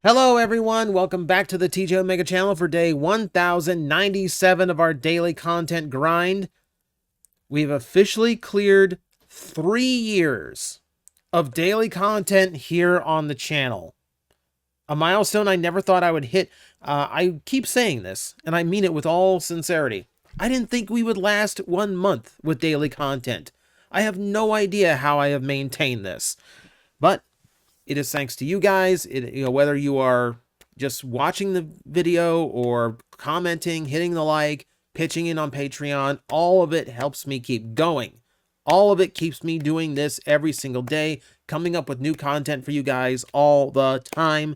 Hello everyone, welcome back to the TJOmega channel for day 1097 of our daily content grind. We've officially cleared 3 years of daily content here on the channel. A milestone I never thought I would hit. I keep saying this, and I mean it with all sincerity. I didn't think we would last 1 month with daily content. I have no idea how I have maintained this, but it is thanks to you guys. Whether you are just watching the video or commenting, hitting the like, pitching in on Patreon, all of it helps me keep going. All of it keeps me doing this every single day, coming up with new content for you guys all the time.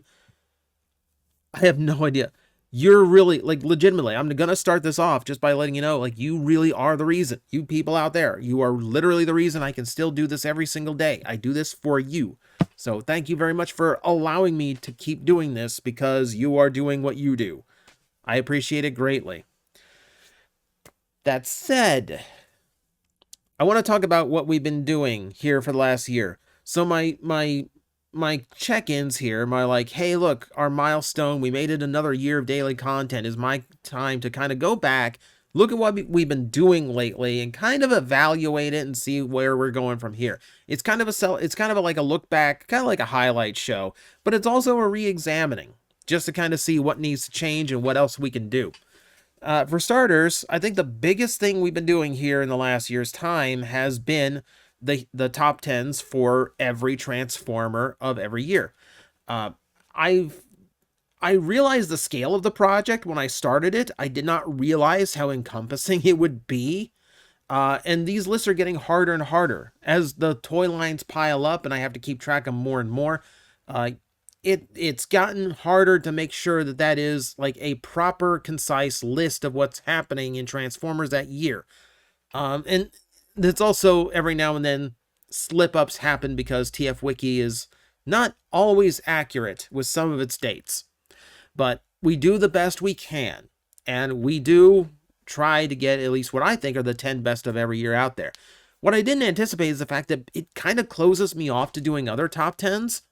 I have no idea. You're really, legitimately, I'm going to start this off just by letting you know, you really are the reason. You people out there, you are literally the reason I can still do this every single day. I do this for you. So thank you very much for allowing me to keep doing this because you are doing what you do. I appreciate it greatly. That said, I want to talk about what we've been doing here for the last year. So my check-ins here, hey, look, our milestone, we made it another year of daily content, is my time to kind of go back, look at what we've been doing lately, and kind of evaluate it and see where we're going from here. It's kind of a look back, kind of like a highlight show, but it's also a re-examining, just to kind of see what needs to change and what else we can do. For starters, I think the biggest thing we've been doing here in the last year's time has been the top 10s for every Transformer of every year. I realized the scale of the project when I started it. I did not realize how encompassing it would be. And these lists are getting harder and harder as the toy lines pile up and I have to keep track of more and more. It's gotten harder to make sure that is a proper, concise list of what's happening in Transformers that year. And it's also every now and then slip-ups happen because TF Wiki is not always accurate with some of its dates. But we do the best we can, and we do try to get at least what I think are the 10 best of every year out there. What I didn't anticipate is the fact that it kind of closes me off to doing other top 10s.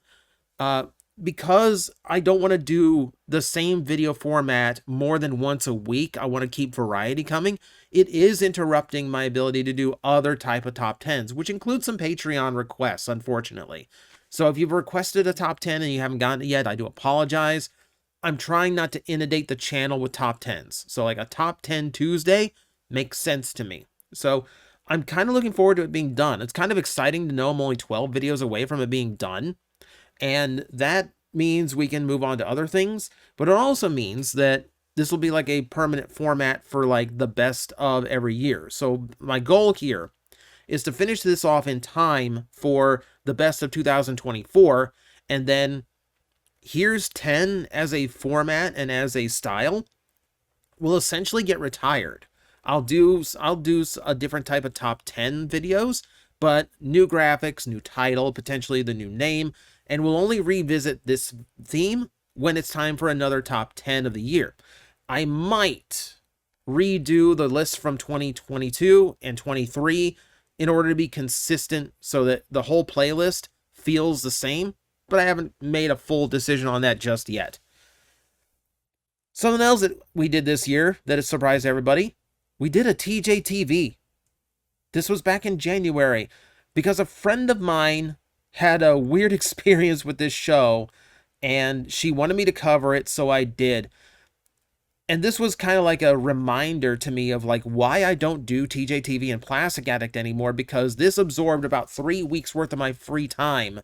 Because I don't want to do the same video format more than once a week. I want to keep variety coming. It is interrupting my ability to do other type of top 10s, which includes some Patreon requests, unfortunately. So if you've requested a top 10 and you haven't gotten it yet, I do apologize. I'm trying not to inundate the channel with top 10s. So a top 10 Tuesday makes sense to me. So I'm kind of looking forward to it being done. It's kind of exciting to know I'm only 12 videos away from it being done. And that means we can move on to other things, but it also means that this will be a permanent format for the best of every year. So my goal here is to finish this off in time for the best of 2024, and then here's 10 as a format and as a style will essentially get retired. I'll do a different type of top 10 videos, but new graphics, new title, potentially the new name, and we'll only revisit this theme when it's time for another top 10 of the year. I might redo the list from 2022 and 23 in order to be consistent so that the whole playlist feels the same, but I haven't made a full decision on that just yet. Something else that we did this year that has surprised everybody, we did a TJTV. This was back in January because a friend of mine had a weird experience with this show and she wanted me to cover it, so I did. And this was kind of like a reminder to me of why I don't do TJTV and Plastic Addict anymore, because this absorbed about 3 weeks worth of my free time.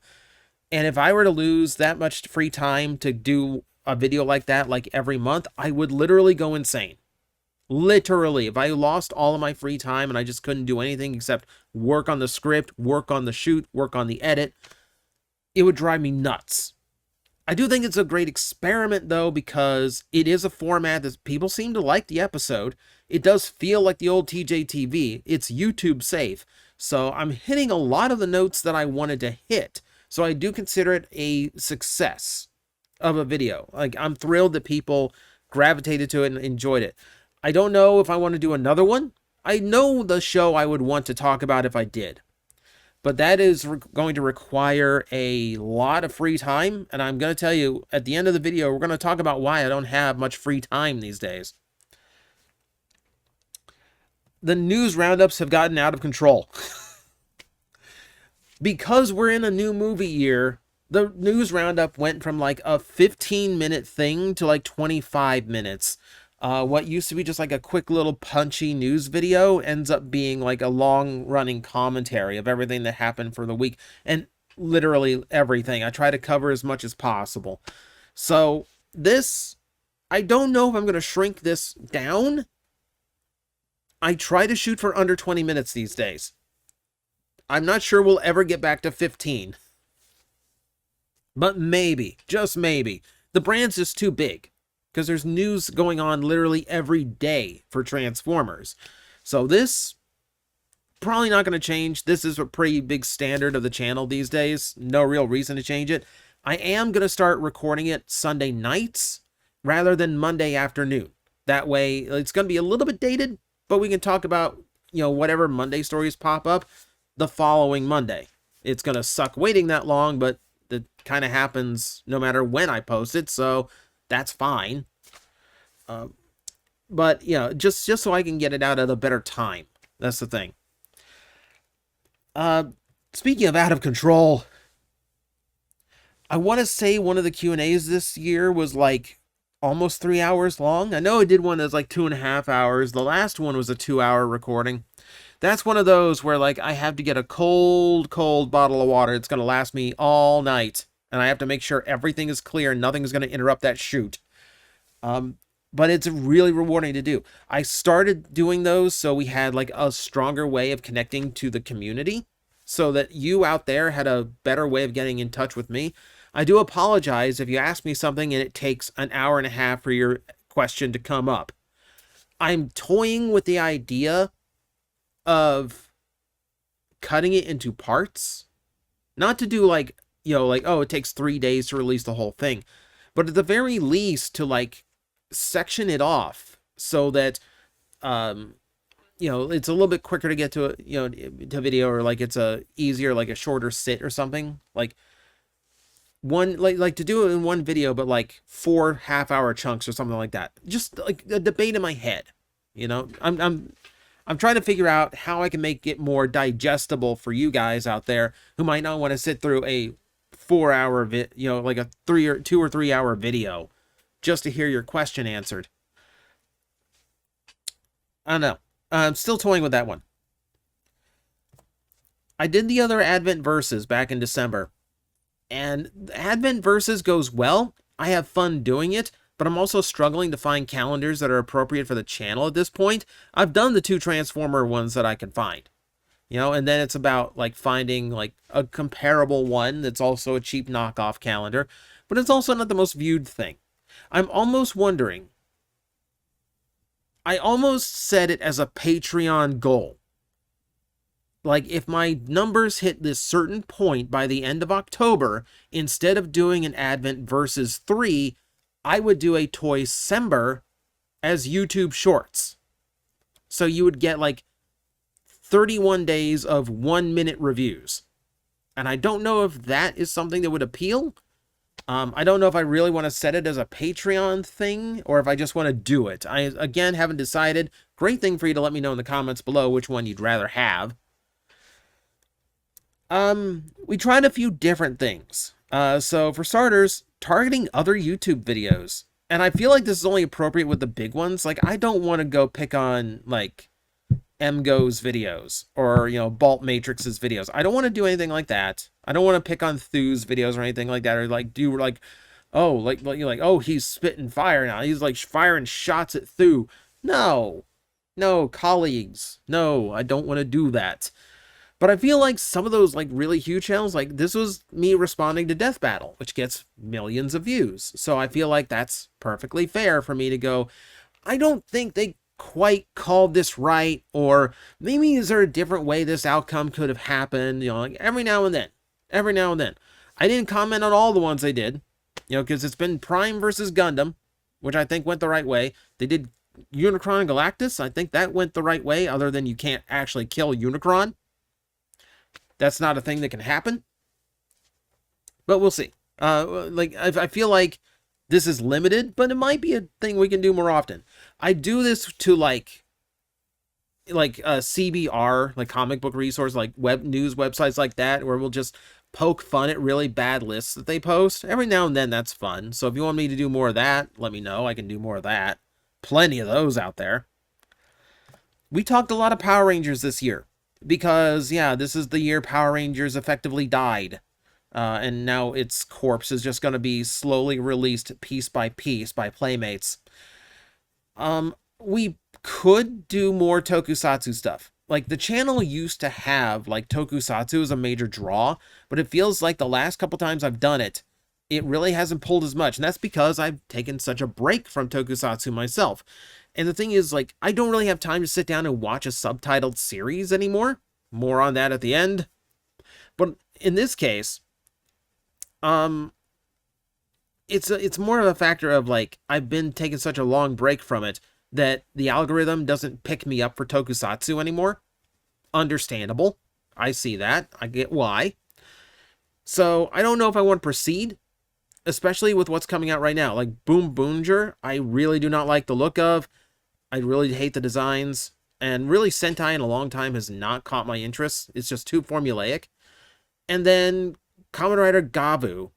And if I were to lose that much free time to do a video like that every month, I would literally go insane. Literally, if I lost all of my free time and I just couldn't do anything except work on the script, work on the shoot, work on the edit, it would drive me nuts. I do think it's a great experiment, though, because it is a format that people seem to like the episode. It does feel like the old TJTV. It's YouTube safe. So I'm hitting a lot of the notes that I wanted to hit. So I do consider it a success of a video. I'm thrilled that people gravitated to it and enjoyed it. I don't know if I want to do another one. I know the show I would want to talk about if I did. But that is going to require a lot of free time, and I'm going to tell you, at the end of the video, we're going to talk about why I don't have much free time these days. The news roundups have gotten out of control. Because we're in a new movie year, the news roundup went from like a 15-minute thing to like 25 minutes. What used to be just like a quick little punchy news video ends up being like a long-running commentary of everything that happened for the week. And literally everything. I try to cover as much as possible. So this, I don't know if I'm going to shrink this down. I try to shoot for under 20 minutes these days. I'm not sure we'll ever get back to 15. But maybe, just maybe. The brand's just too big. Because there's news going on literally every day for Transformers. So this, probably not going to change. This is a pretty big standard of the channel these days. No real reason to change it. I am going to start recording it Sunday nights rather than Monday afternoon. That way, it's going to be a little bit dated, but we can talk about, you know, whatever Monday stories pop up the following Monday. It's going to suck waiting that long, but it kind of happens no matter when I post it, so that's fine. But, you know, just so I can get it out at a better time. That's the thing. Speaking of out of control, I want to say one of the Q&As this year was like almost 3 hours long. I know I did one that's like 2.5 hours. The last one was a 2-hour recording. That's one of those where like I have to get a cold bottle of water. It's going to last me all night. And I have to make sure everything is clear and nothing is going to interrupt that shoot. But it's really rewarding to do. I started doing those so we had like a stronger way of connecting to the community. So that you out there had a better way of getting in touch with me. I do apologize if you ask me something and it takes an hour and a half for your question to come up. I'm toying with the idea of cutting it into parts. Not to do like, you know, like, oh, it takes 3 days to release the whole thing. But at the very least to like section it off so that, you know, it's a little bit quicker to get to, you know, to video, or like it's a easier, like a shorter sit or something. Like one, like to do it in one video, but like 4 half-hour chunks or something like that. Just like a debate in my head, you know. I'm trying to figure out how I can make it more digestible for you guys out there who might not want to sit through a 4-hour you know, like a 2 or 3 hour video just to hear your question answered. I don't know. I'm still toying with that one. I did the other Advent Verses back in December, and Advent Verses goes well. I have fun doing it, but I'm also struggling to find calendars that are appropriate for the channel at this point. I've done the 2 Transformer ones that I can find, you know, and then it's about like finding like a comparable one that's also a cheap knockoff calendar, but it's also not the most viewed thing. I'm almost wondering, I almost set it as a Patreon goal. Like, if my numbers hit this certain point by the end of October, instead of doing an Advent Versus 3, I would do a Toy-Sember as YouTube Shorts. So you would get, like, 31 days of 1-minute reviews. And I don't know if that is something that would appeal. I don't know if I really want to set it as a Patreon thing, or if I just want to do it. I, again, haven't decided. Great thing for you to let me know in the comments below which one you'd rather have. We tried a few different things. So for starters, targeting other YouTube videos. And I feel like this is only appropriate with the big ones. Like, I don't want to go pick on, like, MGo's videos, or, you know, Bolt Matrix's videos. I don't want to do anything like that. I don't want to pick on Thu's videos or anything like that, or like do like, oh, like oh, he's spitting fire now. He's like firing shots at Thu. No, colleagues, no, I don't want to do that. But I feel like some of those like really huge channels, like this was me responding to Death Battle, which gets millions of views. So I feel like that's perfectly fair for me to go, I don't think they quite called this right, or maybe is there a different way this outcome could have happened, you know, like every now and then. I didn't comment on all the ones they did, you know, because it's been Prime versus Gundam, which I think went the right way. They did Unicron and Galactus. I think that went the right way, other than you can't actually kill Unicron. That's not a thing that can happen, but we'll see. I feel like this is limited, but it might be a thing we can do more often. I do this to like CBR, like comic book resource, like web news websites like that, where we'll just poke fun at really bad lists that they post. Every now and then, that's fun. So if you want me to do more of that, let me know. I can do more of that. Plenty of those out there. We talked a lot of Power Rangers this year because, yeah, this is the year Power Rangers effectively died. And now its corpse is just going to be slowly released piece by piece by Playmates. We could do more tokusatsu stuff. Like, the channel used to have, like, tokusatsu as a major draw, but it feels like the last couple times I've done it, it really hasn't pulled as much. And that's because I've taken such a break from tokusatsu myself. And the thing is, like, I don't really have time to sit down and watch a subtitled series anymore. More on that at the end. But in this case, it's more of a factor of, like, I've been taking such a long break from it that the algorithm doesn't pick me up for tokusatsu anymore. Understandable. I see that. I get why. So I don't know if I want to proceed, especially with what's coming out right now. Like Boom Boonger, I really do not like the look of. I really hate the designs. And really, Sentai in a long time has not caught my interest. It's just too formulaic. And then Kamen Rider Gabu.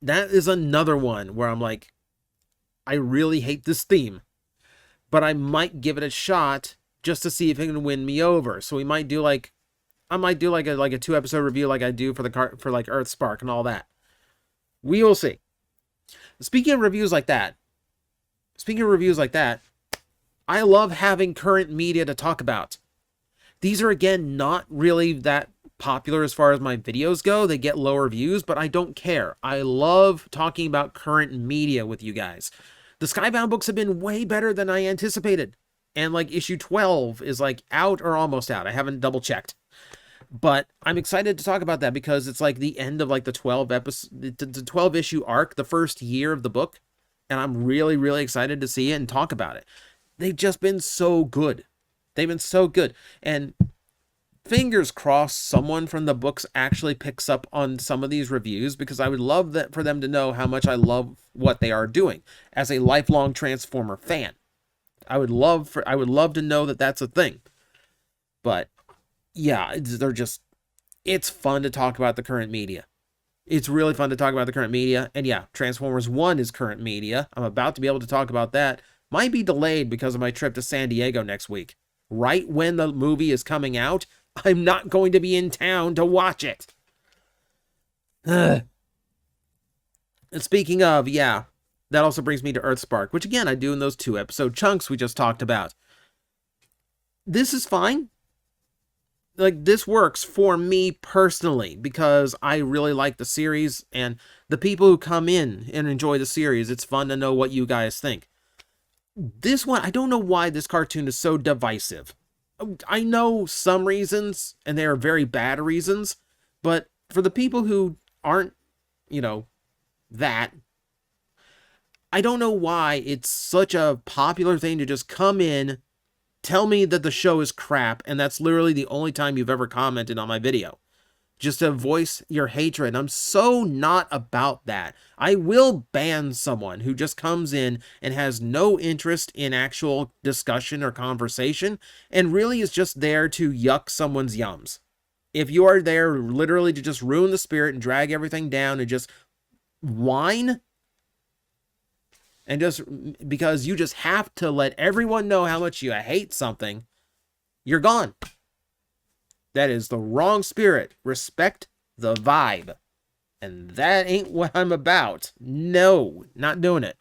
That is another one where I'm like, I really hate this theme, but I might give it a shot just to see if it can win me over. So we might do like, I might do like a 2-episode review like I do for like Earthspark and all that. We will see. Speaking of reviews like that, I love having current media to talk about. These are, again, not really that popular as far as my videos go. They get lower views, but I don't care. I love talking about current media with you guys. The Skybound books have been way better than I anticipated. And like issue 12 is like out or almost out. I haven't double checked. But I'm excited to talk about that because it's like the end of like the 12 issue arc, the first year of the book. And I'm really, really excited to see it and talk about it. They've just been so good. They've been so good. And fingers crossed someone from the books actually picks up on some of these reviews, because I would love that for them to know how much I love what they are doing as a lifelong Transformer fan. I would love to know that that's a thing. But yeah, it's fun to talk about the current media. It's really fun to talk about the current media. And yeah, Transformers 1 is current media. I'm about to be able to talk about that. Might be delayed because of my trip to San Diego next week. Right when the movie is coming out, I'm not going to be in town to watch it. And speaking of, yeah, that also brings me to Earthspark, which again, I do in those 2-episode chunks we just talked about. This is fine. Like, this works for me personally because I really like the series, and the people who come in and enjoy the series, it's fun to know what you guys think. This one, I don't know why this cartoon is so divisive. I know some reasons, and they are very bad reasons, but for the people who aren't, that, I don't know why it's such a popular thing to just come in, tell me that the show is crap, and that's literally the only time you've ever commented on my video. Just to voice your hatred. I'm so not about that. I will ban someone who just comes in and has no interest in actual discussion or conversation and really is just there to yuck someone's yums. If you are there literally to just ruin the spirit and drag everything down and just whine, and just because you just have to let everyone know how much you hate something, you're gone. That is the wrong spirit. Respect the vibe. And that ain't what I'm about. No, not doing it.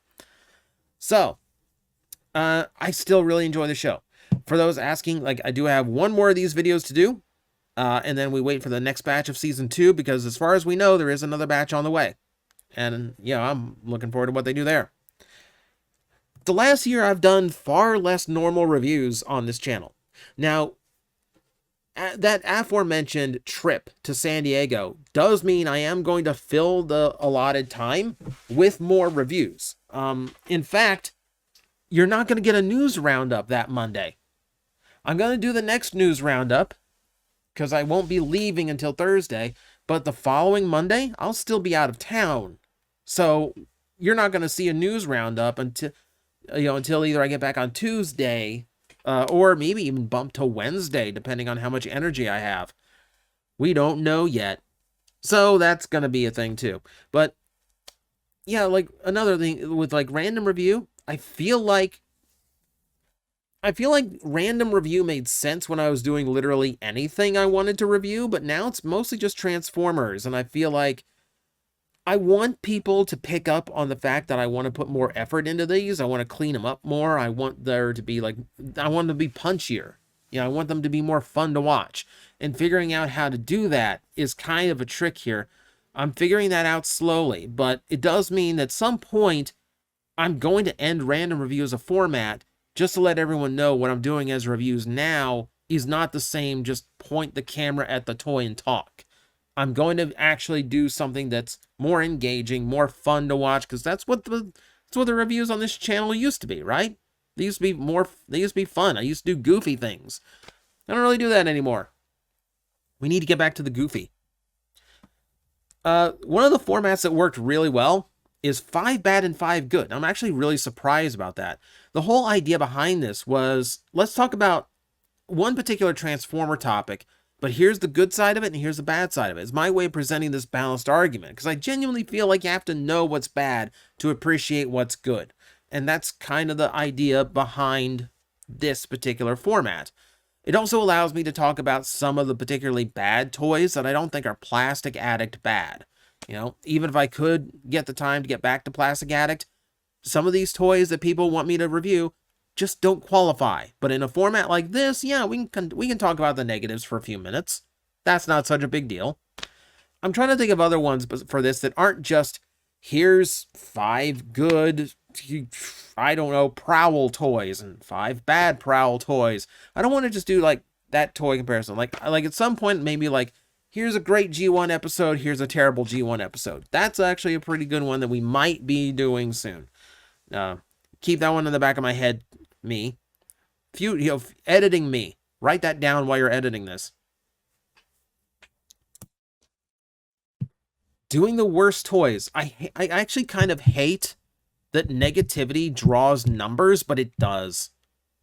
So, I still really enjoy the show. For those asking, like, I do have one more of these videos to do. And then we wait for the next batch of season 2, because as far as we know, there is another batch on the way. And, yeah, I'm looking forward to what they do there. The last year, I've done far less normal reviews on this channel. Now, that aforementioned trip to San Diego does mean I am going to fill the allotted time with more reviews. In fact, you're not going to get a news roundup that Monday. I'm going to do the next news roundup because I won't be leaving until Thursday, but the following Monday, I'll still be out of town. So you're not going to see a news roundup until either I get back on Tuesday, or maybe even bump to Wednesday, depending on how much energy I have. We don't know yet. So that's going to be a thing too. But yeah, like another thing with like random review, I feel like random review made sense when I was doing literally anything I wanted to review, but now it's mostly just Transformers, and I feel like I want people to pick up on the fact that I want to put more effort into these. I want to clean them up more. I want there to be I want them to be punchier. I want them to be more fun to watch. And figuring out how to do that is kind of a trick here. I'm figuring that out slowly, but it does mean that at some point I'm going to end random review as a format just to let everyone know what I'm doing as reviews now is not the same just point the camera at the toy and talk. I'm going to actually do something that's more engaging, more fun to watch, because that's what the reviews on this channel used to be, right? They used to be fun. I used to do goofy things. I don't really do that anymore. We need to get back to the goofy. One of the formats that worked really well is 5 bad and 5 good. I'm actually really surprised about that. The whole idea behind this was, let's talk about one particular Transformer topic, but here's the good side of it and here's the bad side of it. It's my way of presenting this balanced argument, because I genuinely feel like you have to know what's bad to appreciate what's good. And that's kind of the idea behind this particular format. It also allows me to talk about some of the particularly bad toys that I don't think are Plastic Addict bad. Even if I could get the time to get back to Plastic Addict, some of these toys that people want me to review just don't qualify. But in a format like this, yeah, we can talk about the negatives for a few minutes. That's not such a big deal. I'm trying to think of other ones for this that aren't just, here's 5 good, I don't know, Prowl toys and 5 bad Prowl toys. I don't want to just do like that toy comparison. Like at some point, maybe like, here's a great G1 episode, here's a terrible G1 episode. That's actually a pretty good one that we might be doing soon. Keep that one in the back of my head, me. Editing me. Write that down while you're editing this. Doing the worst toys. I actually kind of hate that negativity draws numbers, but it does.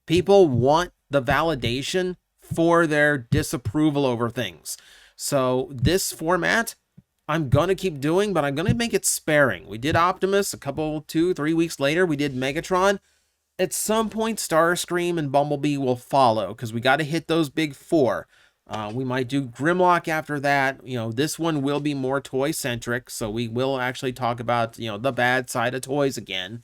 People want the validation for their disapproval over things. So this format, I'm going to keep doing, but I'm going to make it sparing. We did Optimus a couple, 2-3 weeks later. We did Megatron. At some point, Starscream and Bumblebee will follow, because we got to hit those big 4. We might do Grimlock after that. This one will be more toy-centric, so we will actually talk about, the bad side of toys again.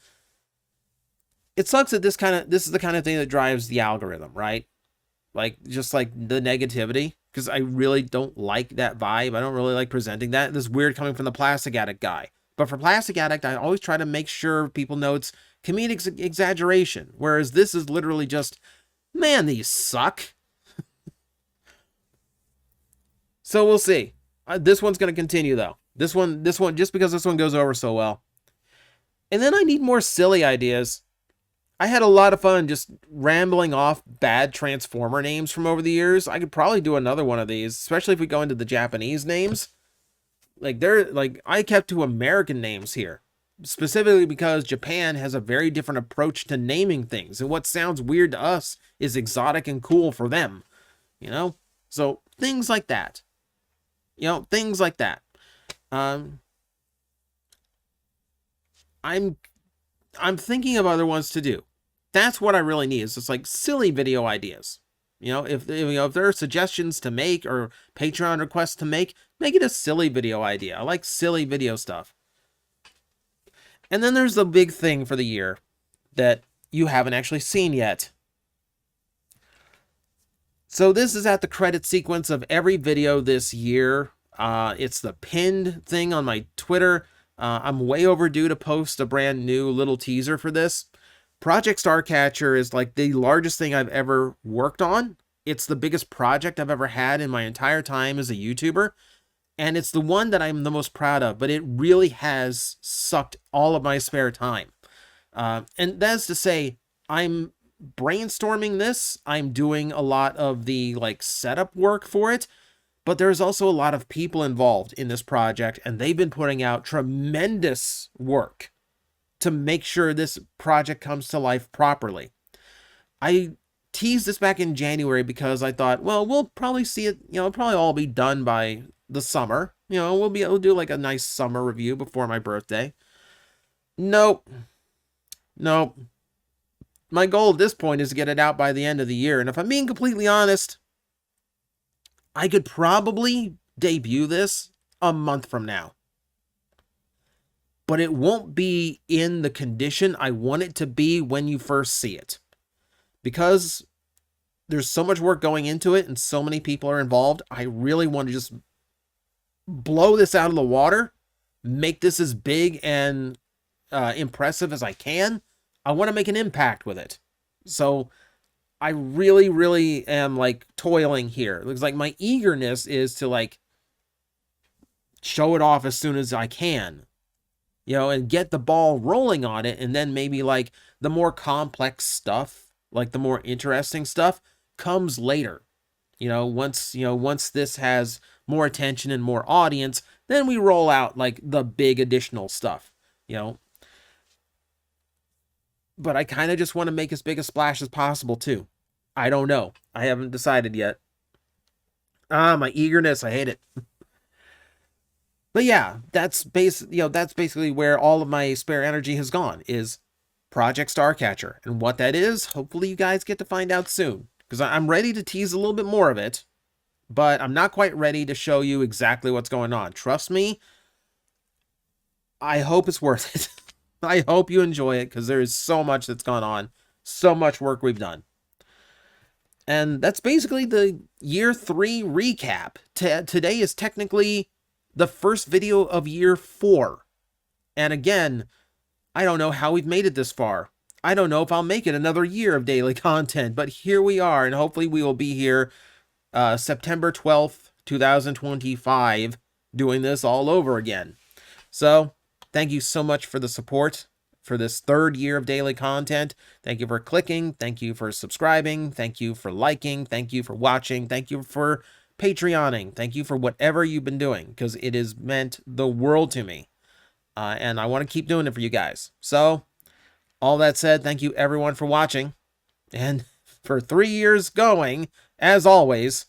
It sucks that this is the kind of thing that drives the algorithm, right? Just like the negativity, because I really don't like that vibe. I don't really like presenting that. This is weird coming from the Plastic Addict guy. But for Plastic Addict, I always try to make sure people know it's comedic exaggeration, whereas this is literally just, man, these suck. So we'll see. This one's going to continue, though. This one, just because this one goes over so well. And then I need more silly ideas. I had a lot of fun just rambling off bad Transformer names from over the years. I could probably do another one of these, especially if we go into the Japanese names. I kept to American names here, specifically because Japan has a very different approach to naming things, and what sounds weird to us is exotic and cool for them. So things like that. Things like that. I'm thinking of other ones to do. That's what I really need. Is just like silly video ideas. If there are suggestions to make or Patreon requests to make it a silly video idea. I like silly video stuff. And then there's the big thing for the year that you haven't actually seen yet. So this is at the credit sequence of every video this year. It's the pinned thing on my Twitter. I'm way overdue to post a brand new little teaser for this. Project Starcatcher is like the largest thing I've ever worked on. It's the biggest project I've ever had in my entire time as a YouTuber. And it's the one that I'm the most proud of, but it really has sucked all of my spare time. And that's to say, I'm brainstorming this. I'm doing a lot of the like setup work for it, but there's also a lot of people involved in this project, and they've been putting out tremendous work to make sure this project comes to life properly. I teased this back in January because I thought, well, we'll probably see it, it'll probably all be done by the summer. We'll be able to do like a nice summer review before my birthday. Nope. Nope. My goal at this point is to get it out by the end of the year. And if I'm being completely honest, I could probably debut this a month from now. But it won't be in the condition I want it to be when you first see it. Because there's so much work going into it and so many people are involved, I really want to just blow this out of the water, make this as big and impressive as I can. I want to make an impact with it. So I really, really am like toiling here. It looks like my eagerness is to like show it off as soon as I can, and get the ball rolling on it. And then maybe like the more complex stuff, like the more interesting stuff comes later. Once this has more attention and more audience, then we roll out like the big additional stuff, But I kind of just want to make as big a splash as possible too. I don't know. I haven't decided yet. My eagerness, I hate it. But yeah, that's basically where all of my spare energy has gone, is Project Starcatcher. And what that is, hopefully you guys get to find out soon, because I'm ready to tease a little bit more of it, but I'm not quite ready to show you exactly what's going on. Trust me, I hope it's worth it. I hope you enjoy it, because there is so much that's gone on, so much work we've done. And that's basically the year 3 recap. Today is technically the first video of year 4. And again, I don't know how we've made it this far. I don't know if I'll make it another year of daily content, but here we are, and hopefully we will be here September 12th, 2025, doing this all over again. So, thank you so much for the support for this 3rd year of daily content. Thank you for clicking. Thank you for subscribing. Thank you for liking. Thank you for watching. Thank you for Patreoning. Thank you for whatever you've been doing, because it has meant the world to me. And I want to keep doing it for you guys. So, all that said, thank you everyone for watching. And for 3 years going, as always,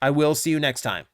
I will see you next time.